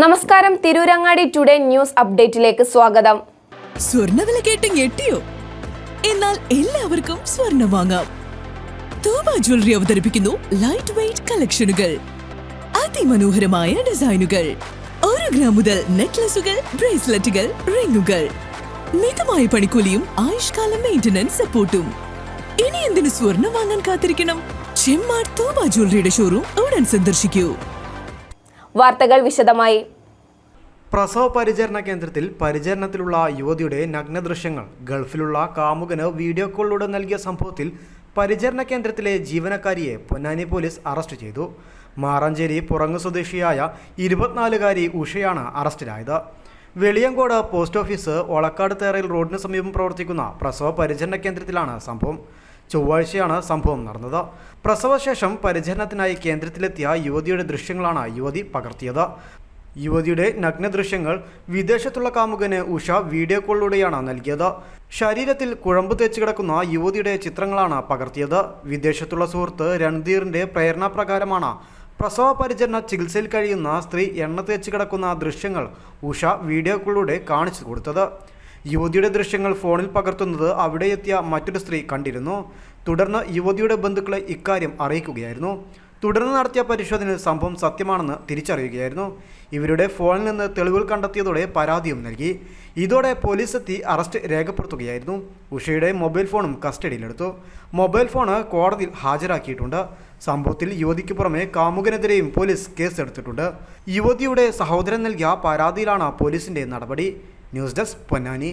നമസ്കാരം, Tirurangadi today news അപ്ഡേറ്റിലേക്ക് സ്വാഗതം. സ്വർണ്ണവില കേട്ട് ഞെട്ടിയോ? എന്നാൽ എല്ലാവർക്കും സ്വർണ്ണം വാങ്ങാം. തൂബ ജ്വല്ലറി അവതരിപ്പിക്കുന്നു ലൈറ്റ് വെയ്റ്റ് കളക്ഷനുകൾ, അതിമനോഹരമായ ഡിസൈനുകൾ, 1 ഗ്രാം മുതൽ നെക്ലസുകൾ, ബ്രേസ്ലെറ്റുകൾ, റിങ്ങുകൾ, മിതമായ പണിക്കൂലിയും ആയുഷ്കാല മെയിന്റനൻസ് സപ്പോർട്ടും. ഇനി എന്തിനു സ്വർണ്ണം വാങ്ങാൻ കാത്തിരിക്കണം? ചെമ്മാട് തൂബ ജ്വല്ലറിയുടെ ഷോറൂം ഉടൻ സന്ദർശിക്കൂ. വാർത്തകൾ വിശദമായി. പ്രസവ പരിചരണ കേന്ദ്രത്തിൽ പരിചരണത്തിലുള്ള യുവതിയുടെ നഗ്നദൃശ്യങ്ങൾ ഗൾഫിലുള്ള കാമുകന് വീഡിയോ കോളിലൂടെ നൽകിയ സംഭവത്തിൽ പരിചരണ കേന്ദ്രത്തിലെ ജീവനക്കാരിയെ പൊന്നാനി പോലീസ് അറസ്റ്റ് ചെയ്തു. മാറഞ്ചേരി പുറങ്ങ് സ്വദേശിയായ 24-കാരി ഉഷയാണ് അറസ്റ്റിലായത്. വെളിയങ്കോട് പോസ്റ്റ് ഓഫീസ് ഒളക്കാട് തേറയിൽ റോഡിന് സമീപം പ്രവർത്തിക്കുന്ന പ്രസവ പരിചരണ കേന്ദ്രത്തിലാണ് സംഭവം. ചൊവ്വാഴ്ചയാണ് സംഭവം നടന്നത്. പ്രസവശേഷം പരിചരണത്തിനായി കേന്ദ്രത്തിലെത്തിയ യുവതിയുടെ ദൃശ്യങ്ങളാണ് യുവതി പകർത്തിയത്. യുവതിയുടെ നഗ്നദൃശ്യങ്ങൾ വിദേശത്തുള്ള കാമുകന് ഉഷ വീഡിയോ കോളിലൂടെയാണ് നൽകിയത്. ശരീരത്തിൽ കുഴമ്പ് തേച്ച് കിടക്കുന്ന യുവതിയുടെ ചിത്രങ്ങളാണ് പകർത്തിയത്. വിദേശത്തുള്ള സുഹൃത്ത് രൺധീറിൻ്റെ പ്രേരണാപ്രകാരമാണ് പ്രസവ പരിചരണ ചികിത്സയിൽ കഴിയുന്ന സ്ത്രീ എണ്ണ തേച്ച് കിടക്കുന്ന ദൃശ്യങ്ങൾ ഉഷ വീഡിയോ കോളിലൂടെ കാണിച്ചു കൊടുത്തത്. യുവതിയുടെ ദൃശ്യങ്ങൾ ഫോണിൽ പകർത്തുന്നത് അവിടെ എത്തിയ മറ്റൊരു സ്ത്രീ കണ്ടിരുന്നു. തുടർന്ന് യുവതിയുടെ ബന്ധുക്കളെ ഇക്കാര്യം അറിയിക്കുകയായിരുന്നു. തുടർന്ന് നടത്തിയ പരിശോധനയിൽ സംഭവം സത്യമാണെന്ന് തിരിച്ചറിയുകയായിരുന്നു. ഇവരുടെ ഫോണിൽ നിന്ന് തെളിവുകൾ കണ്ടെത്തിയതോടെ പരാതിയും നൽകി. ഇതോടെ പോലീസ് എത്തി അറസ്റ്റ് രേഖപ്പെടുത്തുകയായിരുന്നു. ഉഷയുടെ മൊബൈൽ ഫോണും കസ്റ്റഡിയിലെടുത്തു. മൊബൈൽ ഫോണ് കോടതിയിൽ ഹാജരാക്കിയിട്ടുണ്ട്. സംഭവത്തിൽ യുവതിക്ക് പുറമെ കാമുകനെതിരെയും പോലീസ് കേസെടുത്തിട്ടുണ്ട്. യുവതിയുടെ സഹോദരൻ നൽകിയ പരാതിയിലാണ് പോലീസിന്റെ നടപടി. News desk Ponnani.